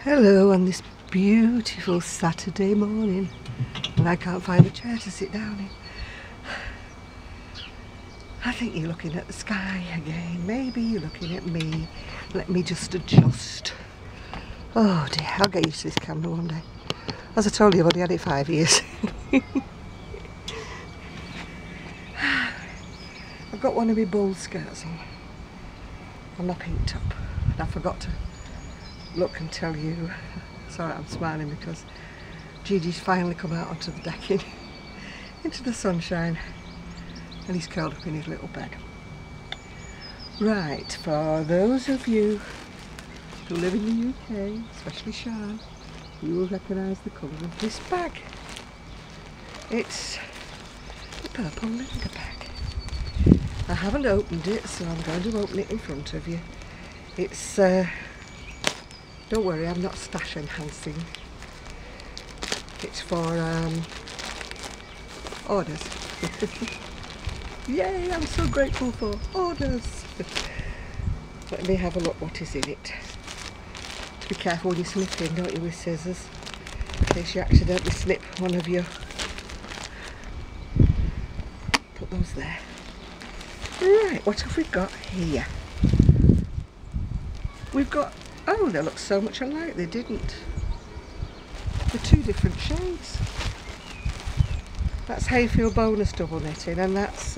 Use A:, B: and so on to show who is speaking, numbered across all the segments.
A: Hello on this beautiful Saturday morning, and I can't find a chair to sit down in. I think you're looking at the sky again. Maybe you're looking at me. Let me just adjust. Oh dear, I'll get used to this camera one day. As I told you, I've only had it 5 years. I've got one of my bull skirts on my pink top, and I forgot to look and tell you. Sorry, I'm smiling because Gigi's finally come out onto the decking into the sunshine, and he's curled up in his little bed. Right, for those of you who live in the UK, especially Sean, you will recognise the colour of this bag. It's the Purplelinda bag. I haven't opened it, so I'm going to open it in front of you. It's don't worry, I'm not stash enhancing. It's for orders. Yay, I'm so grateful for orders. Let me have a look what is in it. Be careful when you snip in, don't you, with scissors, in case you accidentally snip one of your... Put those there. Right, what have we got here? We've got... Oh, they look so much alike, they didn't. They're two different shades. That's Hayfield bonus double knitting, and that's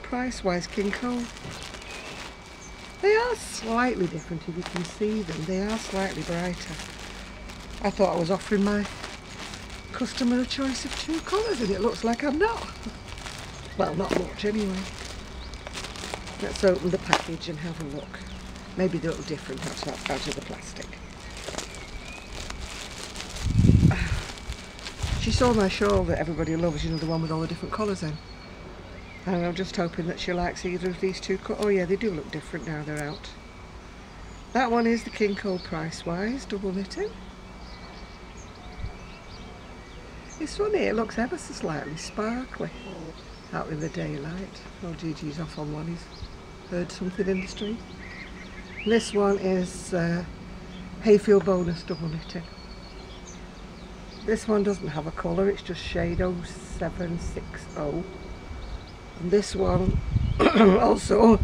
A: price-wise King Cole. They are slightly different if you can see them. They are slightly brighter. I thought I was offering my customer a choice of 2 colours, and it looks like I'm not. Well, not much anyway. Let's open the package and have a look. Maybe they look different out of the plastic. She saw my shawl that everybody loves, you know, the one with all the different colours in. And I'm just hoping that she likes either of these 2 colours. Oh yeah, they do look different now they're out. That one is the King Cole price-wise, double knitting. It's funny, it looks ever so slightly sparkly out in the daylight. Oh, Gigi's off on one, he's heard something in the street. This one is Hayfield bonus double knitting. This one doesn't have a colour, it's just shade 0760. And this one also,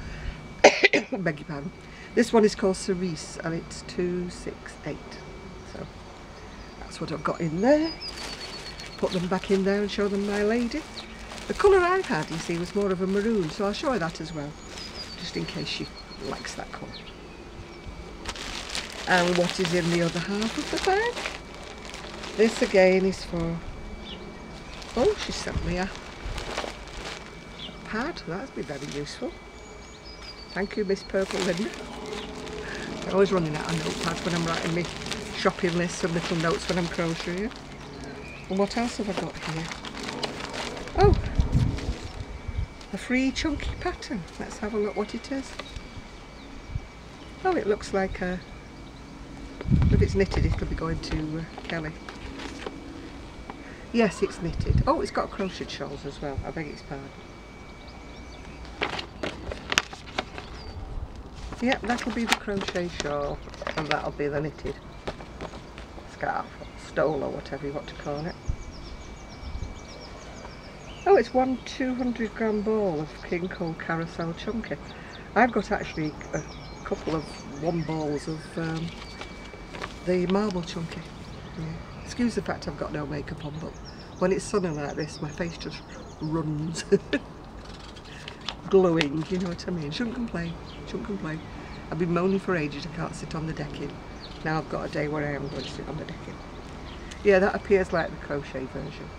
A: beg your pardon, this one is called Cerise and it's 268. So that's what I've got in there. Put them back in there and show them my lady. The colour I've had, you see, was more of a maroon, so I'll show her that as well, just in case she likes that colour. And what is in the other half of the bag? This again is for... Oh, she sent me a pad. That'd be very useful. Thank you, Miss Purplelinda. I'm always running out of notepads when I'm writing my shopping lists and little notes when I'm crocheting. And what else have I got here? Oh, a free chunky pattern. Let's have a look what it is. Oh, it looks like a... If it's knitted, it'll be going to Kelly. Yes, it's knitted. Oh, it's got crocheted shawls as well. I beg its pardon. Yep, that'll be the crochet shawl, and that'll be the knitted scarf, or stole, or whatever you want to call it. Oh, it's 1 200-gram ball of King Cole Carousel Chunky. I've got actually a couple of 1 balls of the marble chunky. Yeah. Excuse the fact I've got no makeup on, but when it's sunny like this, my face just runs. Glowing, you know what I mean? Shouldn't complain, shouldn't complain. I've been moaning for ages I can't sit on the decking. Now I've got a day where I am going to sit on the decking. Yeah, that appears like the crochet version.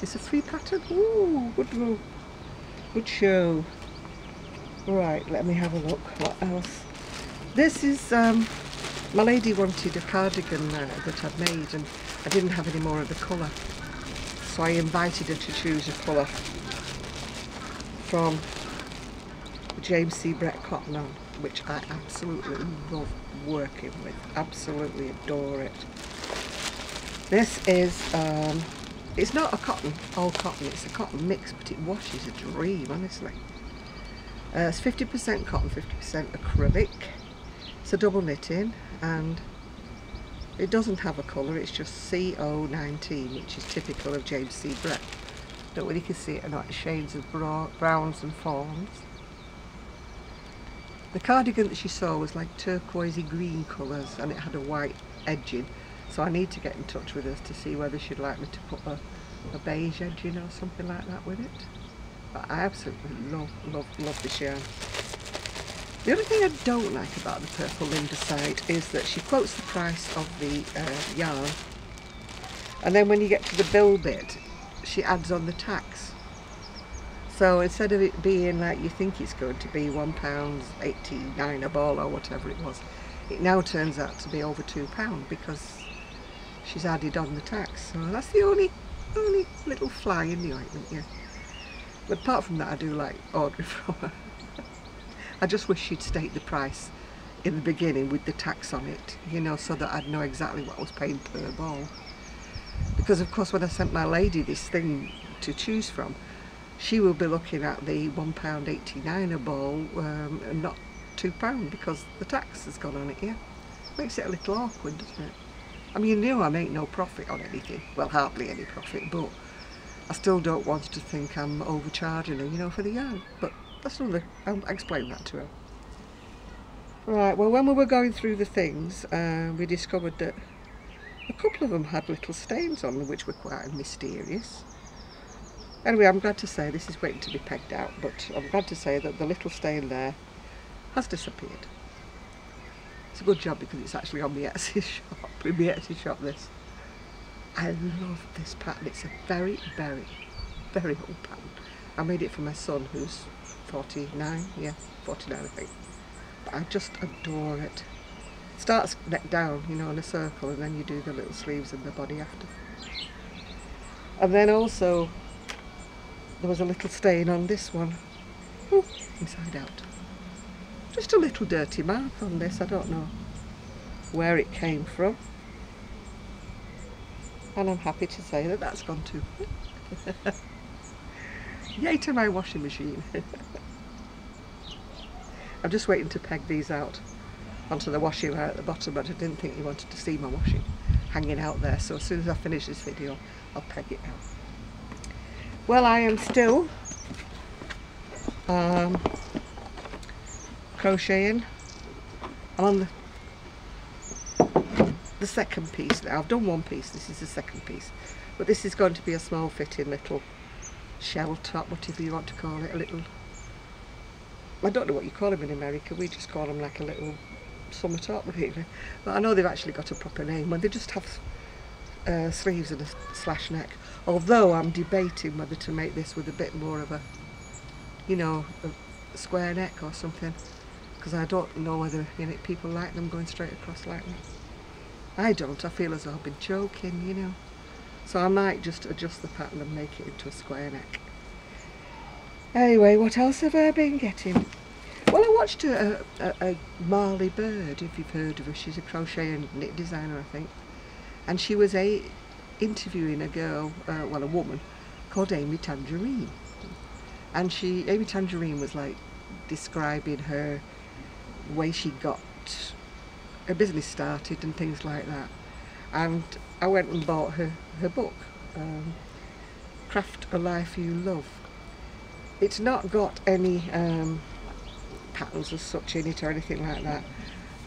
A: It's a free pattern. Ooh, good show. Right, let me have a look. What else? This is... my lady wanted a cardigan that I'd made, and I didn't have any more of the colour, so I invited her to choose a colour from James C. Brett cotton on, which I absolutely love working with, absolutely adore it. This is, it's not a cotton, all cotton, it's a cotton mix, but it washes a dream, honestly. It's 50% cotton, 50% acrylic. It's a double knitting, and it doesn't have a colour, it's just CO19, which is typical of Gypsy bread. Don't know whether you can see it or not, shades of browns and fawns. The cardigan that she saw was like turquoisey green colours, and it had a white edging, so I need to get in touch with her to see whether she'd like me to put a beige edging or something like that with it. But I absolutely love this yarn. The other thing I don't like about the Purplelinda site is that she quotes the price of the yarn, and then when you get to the bill bit she adds on the tax. So instead of it being like you think it's going to be £1.89 a ball or whatever it was, it now turns out to be over £2 because she's added on the tax. So that's the only little fly in the ointment, yeah. But apart from that, I do like ordering from her. I just wish she'd state the price in the beginning with the tax on it, you know, so that I'd know exactly what I was paying per ball. Because of course when I sent my lady this thing to choose from, she will be looking at the £1.89 a ball and not £2 because the tax has gone on it, yeah. Makes it a little awkward, doesn't it? I mean, you know, I make no profit on anything, well, hardly any profit, but I still don't want her to think I'm overcharging her, you know, for the yarn. But that's another, I'll explain that to her. Right, well, when we were going through the things, we discovered that a couple of them had little stains on them, which were quite mysterious. Anyway, I'm glad to say, this is waiting to be pegged out, but I'm glad to say that the little stain there has disappeared. It's a good job because it's actually on the Etsy shop, in the Etsy shop this. I love this pattern, it's a very old pattern. I made it for my son who's 49, yeah, 49 I think. But I just adore it. It starts neck down, you know, in a circle, and then you do the little sleeves and the body after. And then also, there was a little stain on this one. Ooh, inside out. Just a little dirty mark on this, I don't know where it came from. And I'm happy to say that that's gone too. Yay to my washing machine. I'm just waiting to peg these out onto the washing line at the bottom, but I didn't think you wanted to see my washing hanging out there, so as soon as I finish this video I'll peg it out. Well, I am still crocheting. I'm on the second piece now. I've done one piece, this is the second piece, but this is going to be a small fitting little shell top, whatever you want to call it, a little, I don't know what you call them in America, we just call them like a little summer top really, but I know they've actually got a proper name when they just have sleeves and a slash neck, although I'm debating whether to make this with a bit more of a, you know, a square neck or something, because I don't know whether, you know, people like them going straight across like that. I don't, I feel as though I've been choking, you know, so I might just adjust the pattern and make it into a square neck. Anyway, what else have I been getting? Well, I watched a Marley Bird, if you've heard of her. She's a crochet and knit designer, I think, and she was interviewing a girl, well, a woman called Amy Tangerine, and Amy Tangerine was like describing her way she got her business started and things like that, and I went and bought her book, Craft a Life You Love. It's not got any patterns as such in it or anything like that,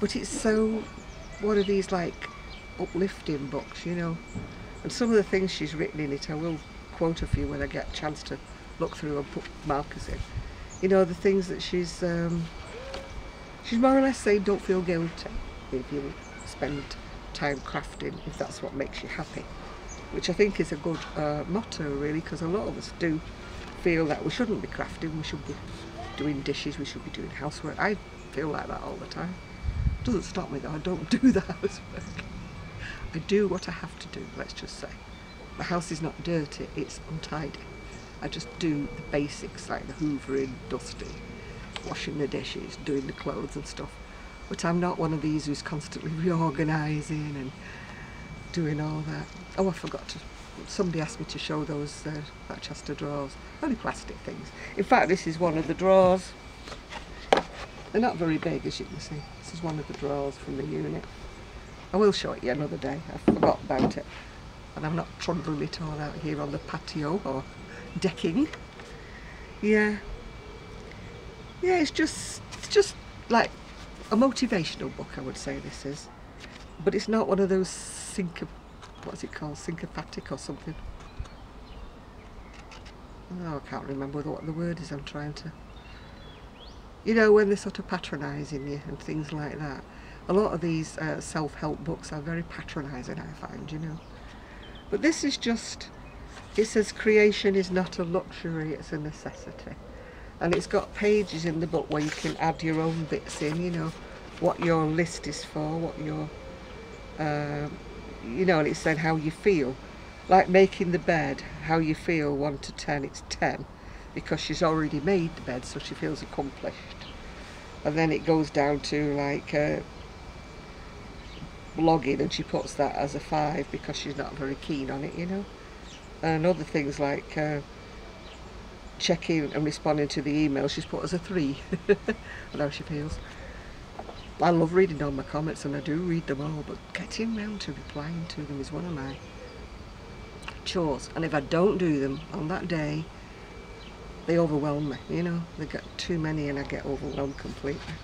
A: but it's so one of these like uplifting books, you know, and some of the things she's written in it, I will quote a few when I get a chance to look through and put markers in, you know, the things that she's more or less saying, don't feel guilty if you spend time crafting, if that's what makes you happy, which I think is a good motto really, because a lot of us do feel that we shouldn't be crafting, we should be doing dishes, we should be doing housework. I feel like that all the time. It doesn't stop me though, I don't do the housework. I do what I have to do, let's just say. The house is not dirty, it's untidy. I just do the basics like the hoovering, dusting, washing the dishes, doing the clothes and stuff. But I'm not one of these who's constantly reorganising and doing all that. Oh, I forgot to, somebody asked me to show those that chest of drawers, only plastic things. In fact, this is one of the drawers. They're not very big, as you can see. This is one of the drawers from the unit. I will show it you another day. I forgot about it. And I'm not trundling it all out here on the patio or decking. Yeah. Yeah, it's just like a motivational book, I would say this is. But it's not one of those what's it called? Syncophatic or something. Oh, I can't remember what the word is I'm trying to... You know, when they're sort of patronising you and things like that. A lot of these self-help books are very patronising, I find, you know. But this is just... It says creation is not a luxury, it's a necessity. And it's got pages in the book where you can add your own bits in, you know, what your list is for, what your... you know, and it said how you feel. Like making the bed, how you feel, 1 to 10, it's 10. Because she's already made the bed, so she feels accomplished. And then it goes down to like blogging, and she puts that as a 5 because she's not very keen on it, you know. And other things like checking and responding to the email, she's put as a 3. I know how she feels. I love reading all my comments, and I do read them all, but getting round to replying to them is one of my chores. And if I don't do them on that day, they overwhelm me, you know. They get too many and I get overwhelmed completely.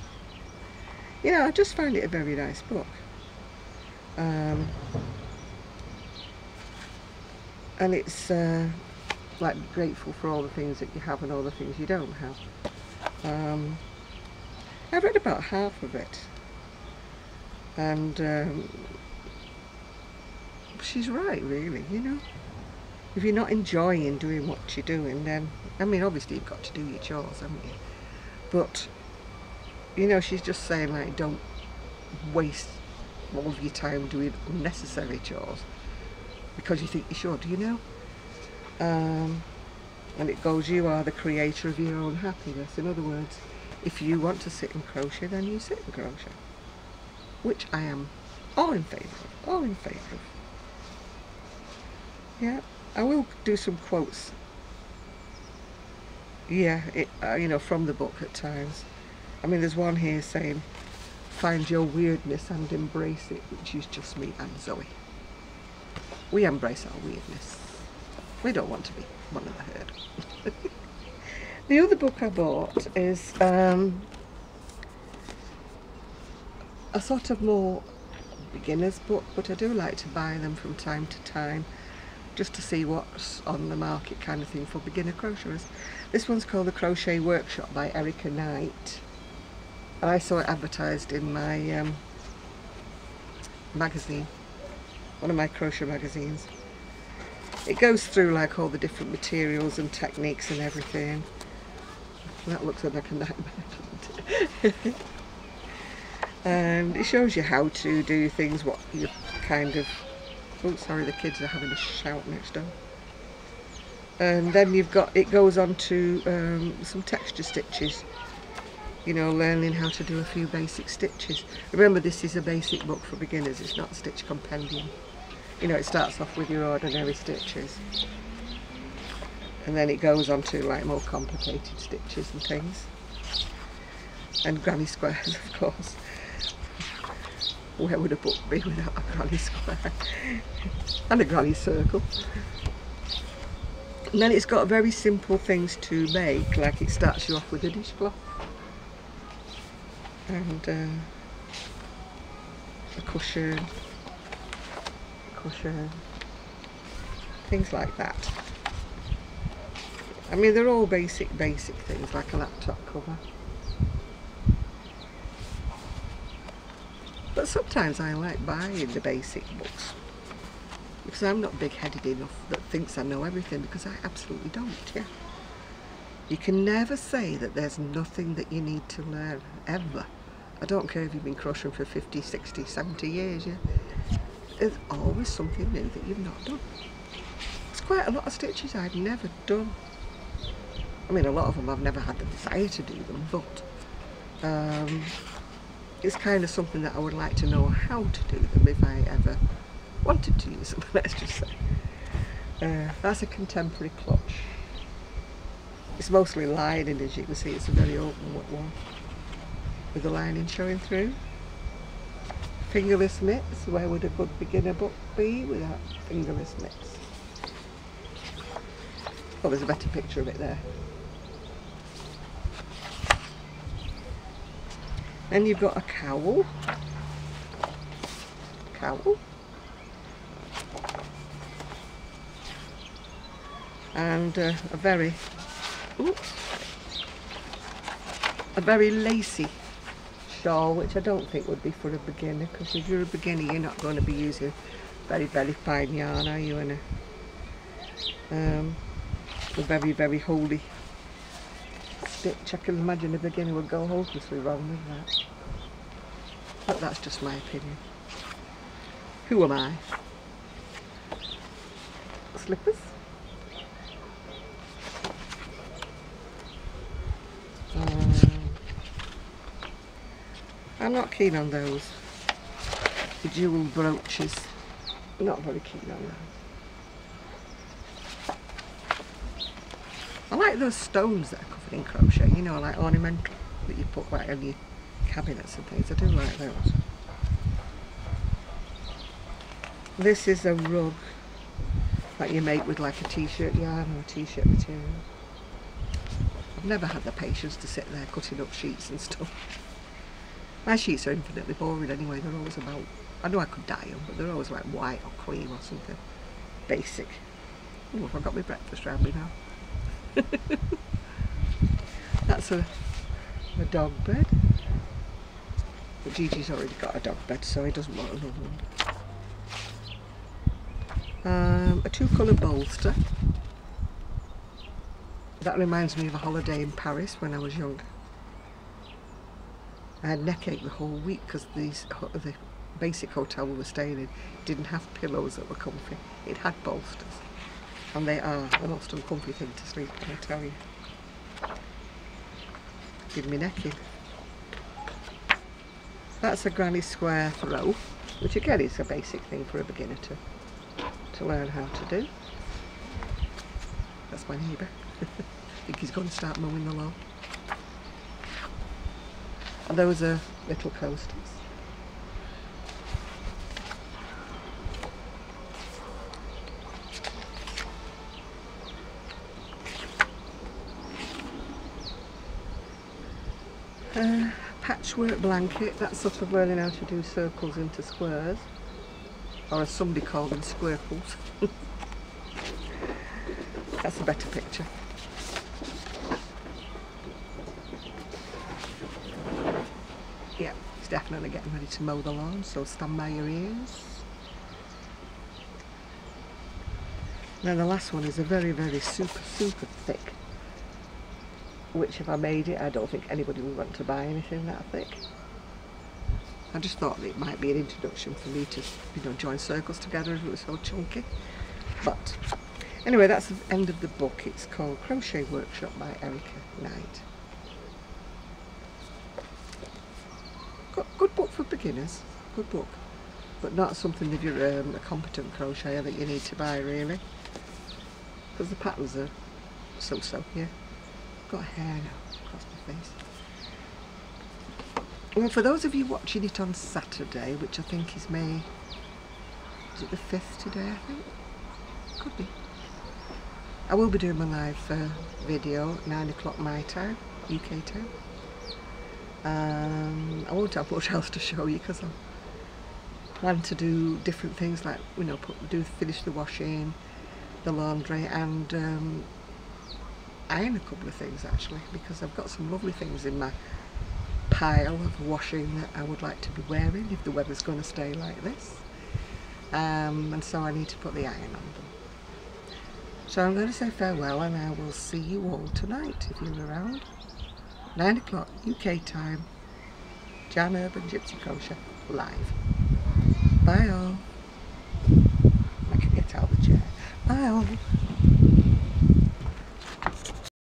A: You know, I just find it a very nice book. And it's like grateful for all the things that you have and all the things you don't have. I've read about half of it, and she's right, really, you know. If you're not enjoying doing what you're doing, then, I mean, obviously you've got to do your chores, haven't you? But, you know, she's just saying, like, don't waste all of your time doing unnecessary chores because you think you should, you know. And it goes, you are the creator of your own happiness. In other words, if you want to sit and crochet, then you sit and crochet. Which I am all in favour of, all in favour of. Yeah, I will do some quotes. Yeah, you know, from the book at times. I mean, there's one here saying, find your weirdness and embrace it, which is just me and Zoe. We embrace our weirdness. We don't want to be one of the herd. The other book I bought is a sort of more beginner's book, but I do like to buy them from time to time just to see what's on the market, kind of thing, for beginner crocheters. This one's called The Crochet Workshop by Erica Knight. And I saw it advertised in my magazine, one of my crochet magazines. It goes through like all the different materials and techniques and everything. That looks like a nightmare, doesn't it? And it shows you how to do things, what you kind of... Oh, sorry, the kids are having a shout next door. And then you've got, it goes on to some texture stitches. You know, learning how to do a few basic stitches. Remember, this is a basic book for beginners, it's not a stitch compendium. You know, it starts off with your ordinary stitches. And then it goes on to like more complicated stitches and things. And granny squares, of course. Where would a book be without a granny square? And a granny circle. And then it's got very simple things to make, like it starts you off with a dishcloth. And a cushion, things like that. I mean, they're all basic things, like a laptop cover. But sometimes I like buying the basic books because I'm not big-headed enough that thinks I know everything, because I absolutely don't, yeah. You can never say that there's nothing that you need to learn, ever. I don't care if you've been crocheting for 50, 60, 70 years, yeah. There's always something new that you've not done. There's quite a lot of stitches I've never done. I mean, a lot of them I've never had the desire to do them, but it's kind of something that I would like to know how to do them if I ever wanted to use them, let's just say. That's a contemporary clutch. It's mostly lining, as you can see, it's a very open one. with the lining showing through. Fingerless mitts, where would a good beginner book be without fingerless mitts? Oh, there's a better picture of it there. Then you've got a cowl. And a very lacy shawl, which I don't think would be for a beginner, because if you're a beginner you're not going to be using very fine yarn, are you? And a very holey stitch. I can imagine a beginner would go hopelessly wrong with that, but that's just my opinion. Who am I? Slippers. I'm not keen on those. The jewel brooches. I'm not very keen on those. I like those stones that are covered in crochet, you know, like ornamental, that you put like on your cabinets and things. I do like those. This is a rug that you make with like a t-shirt yarn or a t-shirt material. I've never had the patience to sit there cutting up sheets and stuff. My sheets are infinitely boring anyway. They're always about, I know I could dye them, but they're always like white or cream or something basic. Oh, I've got my breakfast round me now. That's a dog bed. But Gigi's already got a dog bed, so he doesn't want another one. A two-colour bolster. That reminds me of a holiday in Paris when I was young. I had neck ache the whole week because the basic hotel we were staying in didn't have pillows that were comfy. It had bolsters, and they are the most uncomfy thing to sleep on, I tell you. Give me neck in. That's a granny square throw, which again is a basic thing for a beginner to learn how to do. That's my neighbour. I think he's going to start mowing the lawn. And those are little coasters. Patchwork blanket, that's sort of learning how to do circles into squares, or as somebody called them, squircles. That's a better picture. Yeah, he's definitely getting ready to mow the lawn, so stand by your ears. Now the last one is a very super thick, which if I made it, I don't think anybody would want to buy anything that thick. I just thought it might be an introduction for me to, you know, join circles together if it was so chunky. But anyway, that's the end of the book. It's called Crochet Workshop by Erica Knight. Good book for beginners, good book, but not something if you're a competent crocheter that you need to buy really, because the patterns are so-so. Yeah, got hair now across my face. Well, for those of you watching it on Saturday, which I think is May, is it the 5th today, I think? Could be. I will be doing my live video at 9 o'clock my time, UK time. I won't have much else to show you because I plan to do different things, like, you know, finish the washing, the laundry, and iron a couple of things actually, because I've got some lovely things in my pile of washing that I would like to be wearing if the weather's going to stay like this, and so I need to put the iron on them. So I'm going to say farewell, and I will see you all tonight if you're around. 9 o'clock UK time, Jan Urban Gypsy Crochet live. Bye all. I can get out of the chair. Bye all.